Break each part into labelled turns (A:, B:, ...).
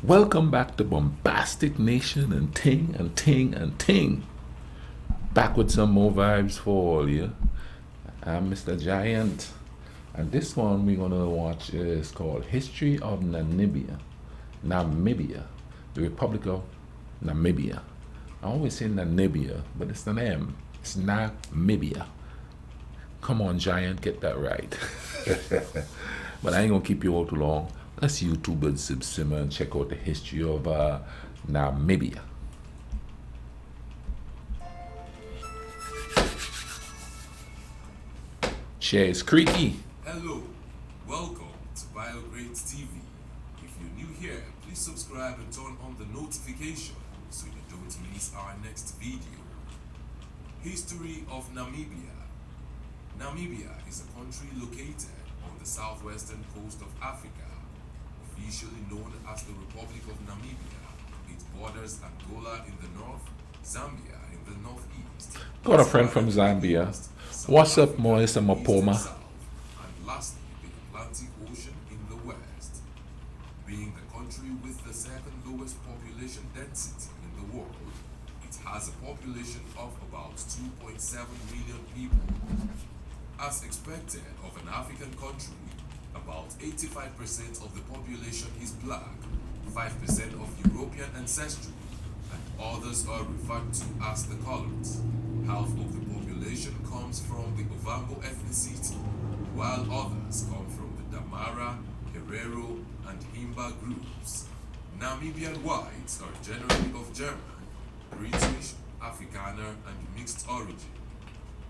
A: Welcome back to Bombastic Nation and Ting and Ting and Ting. Back with some more vibes for all you. I'm Mr. Giant, and this one we're gonna watch is called History of Namibia. Namibia, the Republic of Namibia. I always say Namibia, but it's an M. It's Namibia. Come on, Giant, get that right. But I ain't gonna keep you all too long. Let's YouTube and simmer and check out the history of Namibia. Chair is creaky.
B: Hello, welcome to BioGreat TV. If you're new here, please subscribe and turn on the notification so you don't miss our next video. History of Namibia. Namibia is a country located on the southwestern coast of Africa. Officially known as the Republic of Namibia, it borders Angola in the north, Zambia in the northeast.
A: Got a friend from Zambia. What's up, Moisa Mapoma?
B: And lastly, the Atlantic Ocean in the west. Being the country with the second lowest population density in the world, it has a population of about 2.7 million people. As expected of an African country, about 85% of the population is black, 5% of European ancestry, and others are referred to as the colors. Half of the population comes from the Ovambo ethnicity, while others come from the Damara, Herero, and Himba groups. Namibian whites are generally of German, British, Afrikaner, and mixed origin.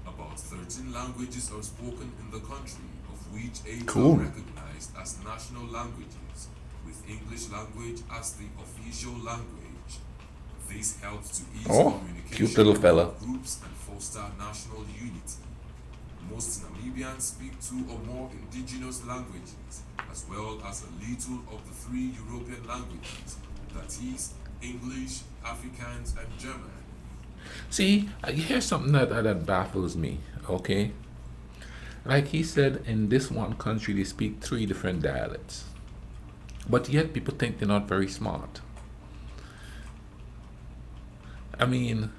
B: About 13 languages are spoken in the country, of which 8
A: Cool.
B: are recognized as national languages, with English language as the official language. This helps to ease communication
A: cute little fella.
B: among groups and foster national unity. Most Namibians speak 2 or more indigenous languages, as well as a little of the 3 European languages, that is, English, Afrikaans, and German.
A: See, here's something that baffles me, okay? Like he said, in this one country they speak 3 different dialects. But yet people think they're not very smart. I mean,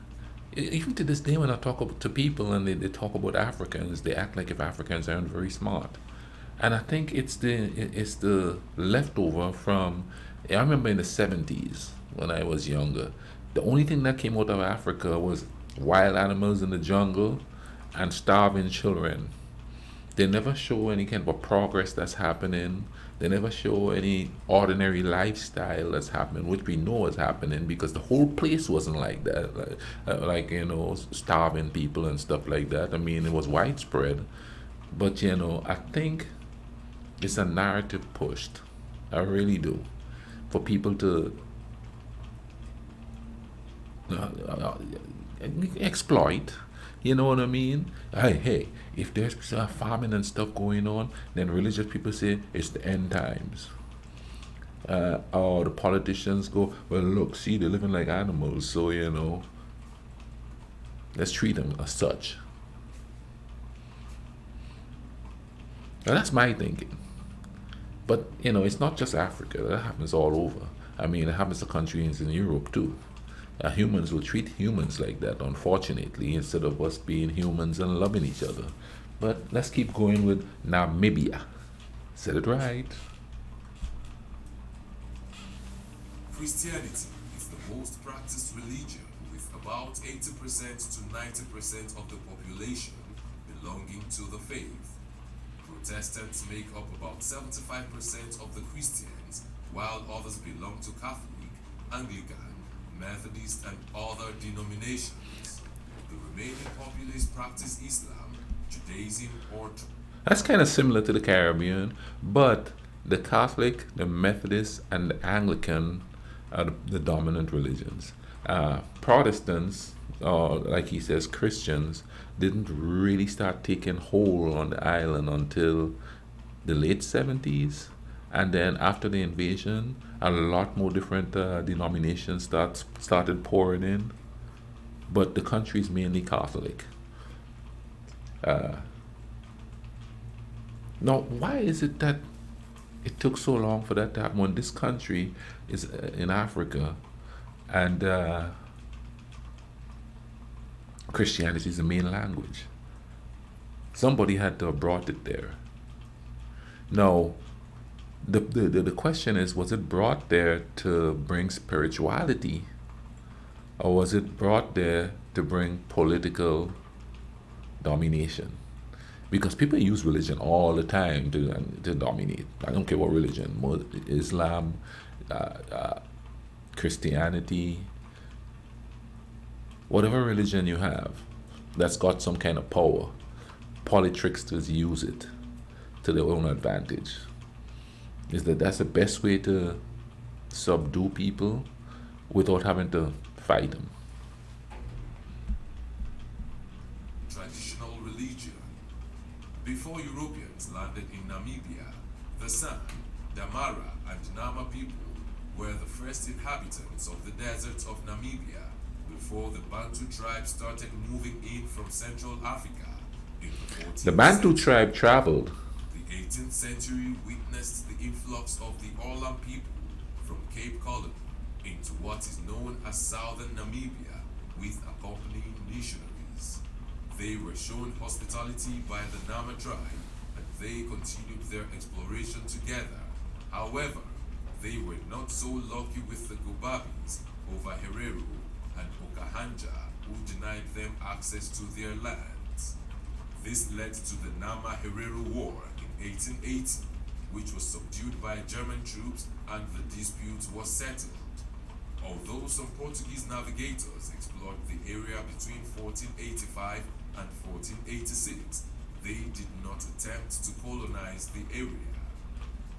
A: even to this day when I talk to people and they talk about Africans, they act like if Africans aren't very smart. And I think it's the leftover from, I remember in the 70s when I was younger, the only thing that came out of Africa was wild animals in the jungle and starving children. They never show any kind of progress that's happening. They never show any ordinary lifestyle that's happening, which we know is happening because the whole place wasn't like that. Like, starving people and stuff like that. I mean, it was widespread. But, I think it's a narrative pushed. I really do. For people to exploit. You know what I mean? Hey, if there's farming and stuff going on, then religious people say it's the end times. Or the politicians go, well, look, see, they're living like animals, so, let's treat them as such. Now, that's my thinking. But, it's not just Africa. That happens all over. I mean, it happens to countries in Europe, too. Humans will treat humans like that, unfortunately, instead of us being humans and loving each other. But let's keep going with Namibia. Said it right.
B: Christianity is the most practiced religion, with about 80% to 90% of the population belonging to the faith. Protestants make up about 75% of the Christians, while others belong to Catholic, Anglican, Methodist, and other denominations. The remaining populace practice Islam, Judaism, or
A: That's kind of similar to the Caribbean, but the Catholic, the Methodist, and the Anglican are the dominant religions. Protestants, or like he says, Christians, didn't really start taking hold on the island until the late 70s. And then after the invasion, a lot more different denominations started pouring in. But the country is mainly Catholic. Now, why is it that It took so long for that to happen when this country is in Africa, and Christianity is the main language. Somebody had to have brought it there. Now, the question is, was it brought there to bring spirituality, or was it brought there to bring political domination? Because people use religion all the time to dominate. I don't care what religion, Islam, Christianity, whatever religion you have that's got some kind of power, politricksters use it to their own advantage. Is that's the best way to subdue people without having to fight them?
B: Traditional religion. Before Europeans landed in Namibia, the San, Damara, and Nama people were the first inhabitants of the deserts of Namibia before the Bantu tribe started moving in from Central Africa in the 14th
A: The Bantu
B: century.
A: tribe traveled.
B: The 18th century witnessed the influx of the Orlam people from Cape Colony into what is known as southern Namibia with accompanying missionaries. They were shown hospitality by the Nama tribe and they continued their exploration together. However, they were not so lucky with the Gubabis over Herero and Okahanja, who denied them access to their lands. This led to the Nama-Herero War in 1880, which was subdued by German troops and the dispute was settled. Although some Portuguese navigators explored the area between 1485 and 1486, they did not attempt to colonize the area.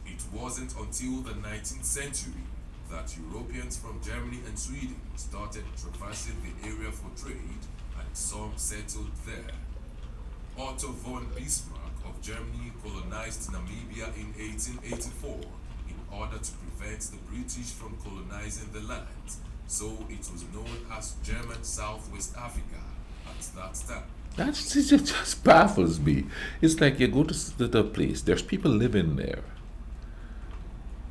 B: It wasn't until the 19th century that Europeans from Germany and Sweden started traversing the area for trade and some settled there. Otto von Bismarck of Germany colonized Namibia in 1884 in order to prevent the British from colonizing the land, so it was known as German Southwest Africa at that time.
A: That just baffles me. It's like you go to the place, there's people living there.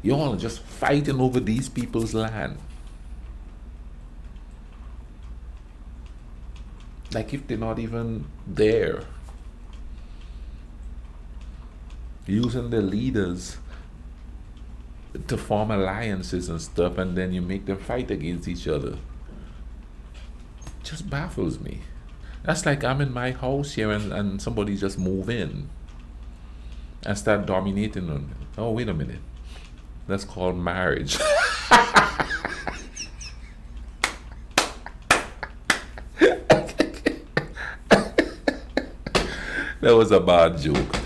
A: Y'all are just fighting over these people's land. Like if they're not even there. Using the leaders to form alliances and stuff, and then you make them fight against each other. Just baffles me. That's like I'm in my house here and somebody just move in and start dominating on me. Oh, wait a minute. That's called marriage. That was a bad joke.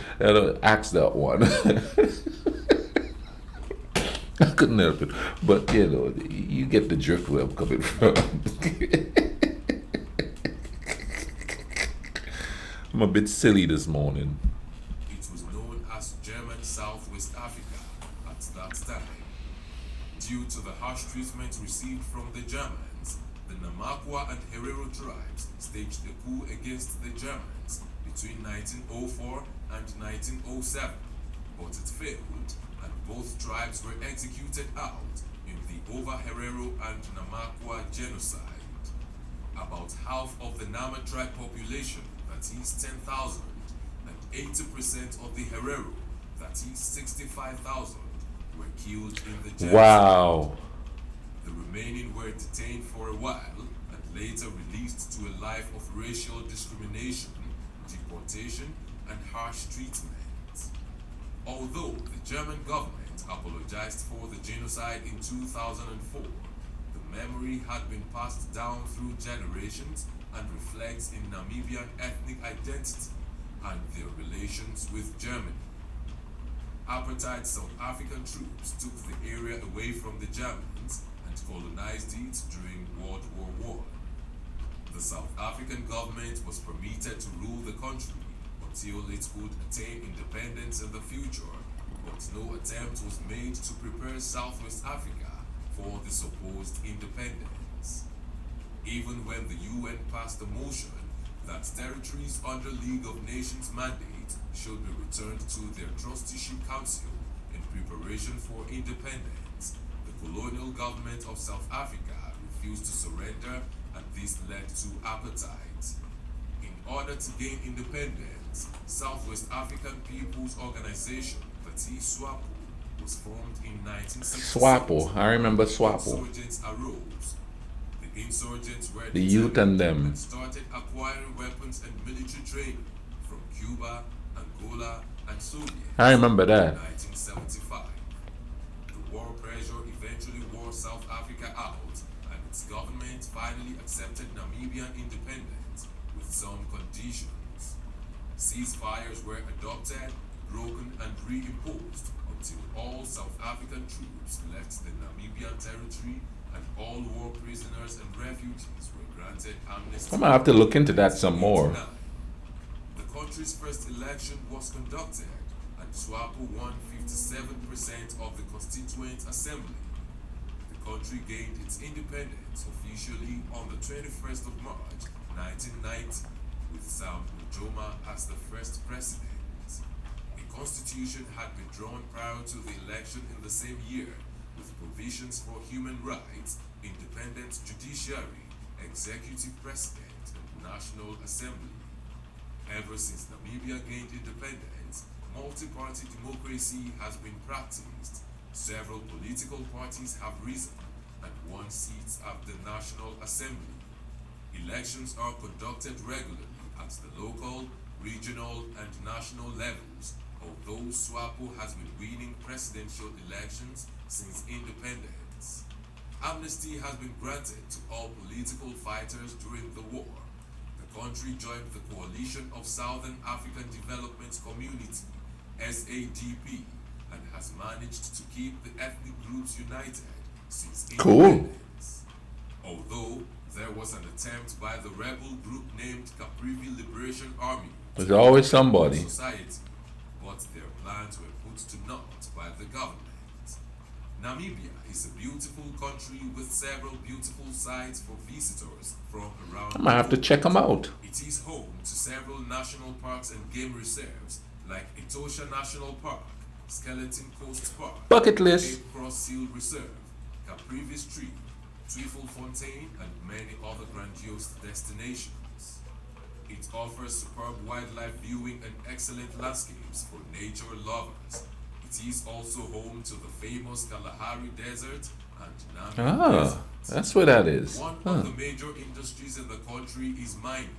A: Axe that one. I couldn't help it. But, you get the drift where I'm coming from. I'm a bit silly this morning.
B: It was known as German Southwest Africa at that time. Due to the harsh treatment received from the Germans, the Namakwa and Herero tribes staged a coup against the Germans between 1904 and 1907, but it failed and both tribes were executed out in the Over Herero and Namakwa genocide. About half of the Nama tribe population, that is 10,000, and 80% of the Herero, that is 65,000, were killed in the genocide.
A: Wow.
B: The remaining were detained for a while and later released to a life of racial discrimination, deportation, and harsh treatment. Although the German government apologized for the genocide in 2004, the memory had been passed down through generations and reflects in Namibian ethnic identity and their relations with Germany. Apartheid South African troops took the area away from the Germans and colonized it during World War I. The South African government was permitted to rule the country until it could attain independence in the future, but no attempt was made to prepare Southwest Africa for the supposed independence. Even when the UN passed a motion that territories under League of Nations mandate should be returned to their trusteeship council in preparation preparation for independence, the colonial government of South Africa refused to surrender, and this led to apartheid. In order to gain independence, Southwest African People's Organization, the SWAPO, was formed in 1966.
A: SWAPO. I remember SWAPO.
B: Insurgents arose. The insurgents were
A: The youth
B: determined
A: and them.
B: and started acquiring weapons and military training from Cuba, Angola, and Soviet.
A: I remember
B: In
A: that.
B: 1975. The war pressure eventually wore South Africa out, and its government finally accepted Namibian independence with some conditions. Ceasefires were adopted, broken, and reimposed until all South African troops left the Namibian territory and all war prisoners and refugees were granted amnesty.
A: I'm gonna have to look into that some more.
B: 1989. The country's first election was conducted, and SWAPO won 57% of the Constituent Assembly. The country gained its independence officially on the 21st of March 1990, with Sam Nujoma as the first president. A constitution had been drawn prior to the election in the same year, with provisions for human rights, independent judiciary, executive president, and national assembly. Ever since Namibia gained independence, multi-party democracy has been practiced. Several political parties have risen and won seats at the National Assembly. Elections are conducted regularly at the local, regional, and national levels, although SWAPO has been winning presidential elections since independence. Amnesty has been granted to all political fighters during the war. The country joined the Coalition of Southern African Development Community, SADP, and has managed to keep the ethnic groups united since
A: Cool.
B: independence. Although there was an attempt by the rebel group named Caprivi Liberation Army
A: There's always somebody.
B: society, but their plans were put to naught by the government. Namibia is a beautiful country with several beautiful sites for visitors from around
A: I might have to check them out.
B: It is home to several national parks and game reserves like Etosha National Park, Skeleton Coast Park,
A: Bucket list.
B: Cape Cross Seal Reserve, Caprivi Street, Fontaine, and many other grandiose destinations. It offers superb wildlife viewing and excellent landscapes for nature lovers. It is also home to the famous Kalahari Desert and Namib
A: Ah,
B: Desert.
A: that's where that is.
B: One
A: Huh.
B: of the major industries in the country is mining.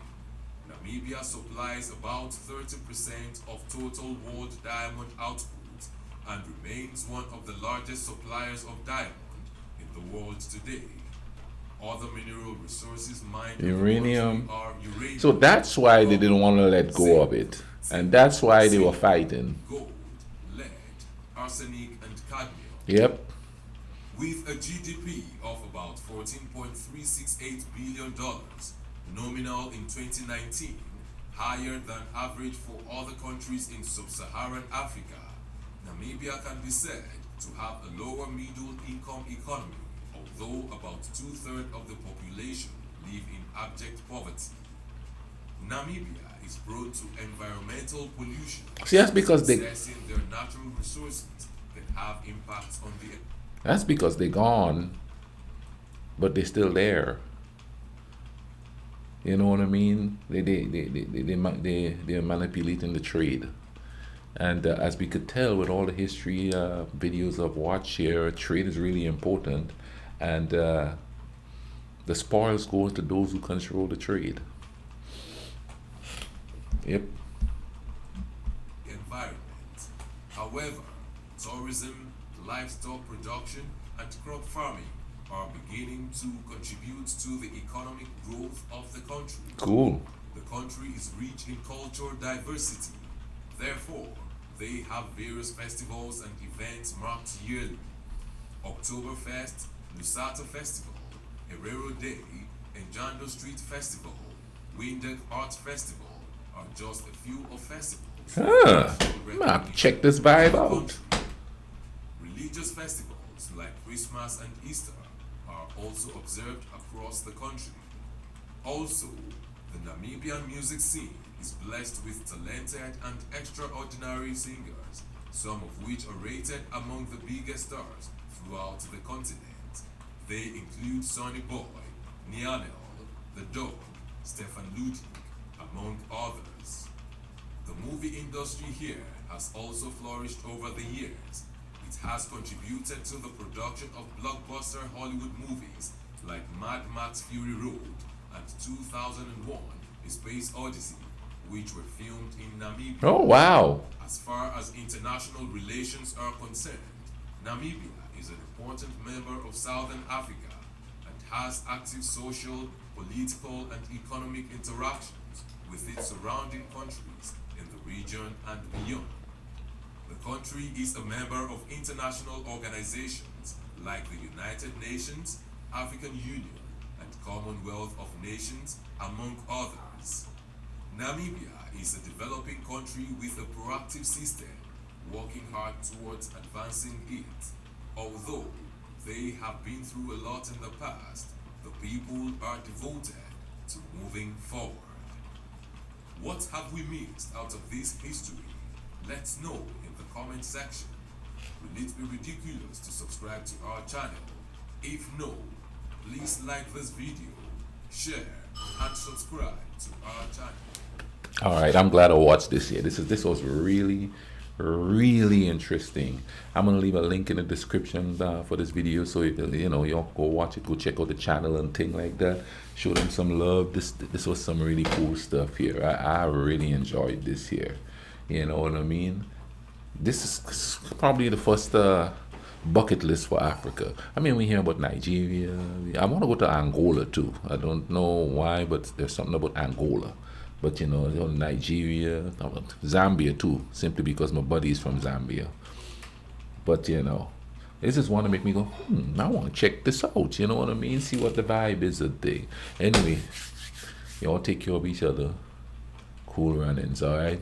B: Namibia supplies about 30% of total world diamond output and remains one of the largest suppliers of diamond in the world today. Other mineral resources mined in the
A: Uranium.
B: country are uranium,
A: So that's why they didn't want to let go of it. And that's why they were fighting.
B: gold, lead, arsenic, and cadmium.
A: Yep.
B: With a GDP of about $14.368 billion, nominal in 2019, higher than average for other countries in sub-Saharan Africa, Namibia can be said to have a lower middle income economy, although about two-thirds of the population live in abject poverty. Namibia is prone to environmental pollution.
A: See, that's because they
B: Accessing their natural resources can have impacts on the
A: that's because they're gone, but they're still there. You know what I mean? They're manipulating the trade. And as we could tell with all the history videos of watch here, trade is really important. And the spoils go to those who control the trade. Yep.
B: environment. However, tourism, livestock production, and crop farming are beginning to contribute to the economic growth of the country.
A: Cool.
B: The country is rich in cultural diversity. Therefore, they have various festivals and events marked yearly. Oktoberfest, Lusaka Festival, Herero Day, Njando Street Festival, Windhoek Art Festival are just a few of festivals.
A: Ah, I'm gonna have to check this vibe out.
B: Religious festivals like Christmas and Easter are also observed across the country. Also, the Namibian music scene is blessed with talented and extraordinary singers some of which are rated among the biggest stars throughout the continent. They include Sonny Boy, Nianel, The Dog, Stefan Ludwig, among others. The movie industry here has also flourished over the years. It has contributed to the production of blockbuster Hollywood movies like Mad Max Fury Road and 2001 A Space Odyssey, which were filmed in Namibia.
A: Oh, wow.
B: As far as international relations are concerned, Namibia is an important member of Southern Africa and has active social, political, and economic interactions with its surrounding countries in the region and beyond. The country is a member of international organizations like the United Nations, African Union, and Commonwealth of Nations, among others. Namibia is a developing country with a proactive system, working hard towards advancing it. Although they have been through a lot in the past, the people are devoted to moving forward. What have we missed out of this history? Let's know in the comment section. Will it be ridiculous to subscribe to our channel? If no, please like this video, share, and subscribe to our channel.
A: All right, I'm glad I watched this here. This was really, really interesting. I'm gonna leave a link in the description for this video, so you know, y'all go watch it, go check out the channel and thing like that. Show them some love. This was some really cool stuff here. I really enjoyed this here. You know what I mean? This is probably the first bucket list for Africa. I mean, we hear about Nigeria. I want to go to Angola too. I don't know why, but there's something about Angola. But you know, Nigeria, Zambia too, simply because my buddy is from Zambia. But you know, this just want to make me go, I want to check this out. You know what I mean? See what the vibe is of the day. Anyway, y'all take care of each other. Cool runnings, all right?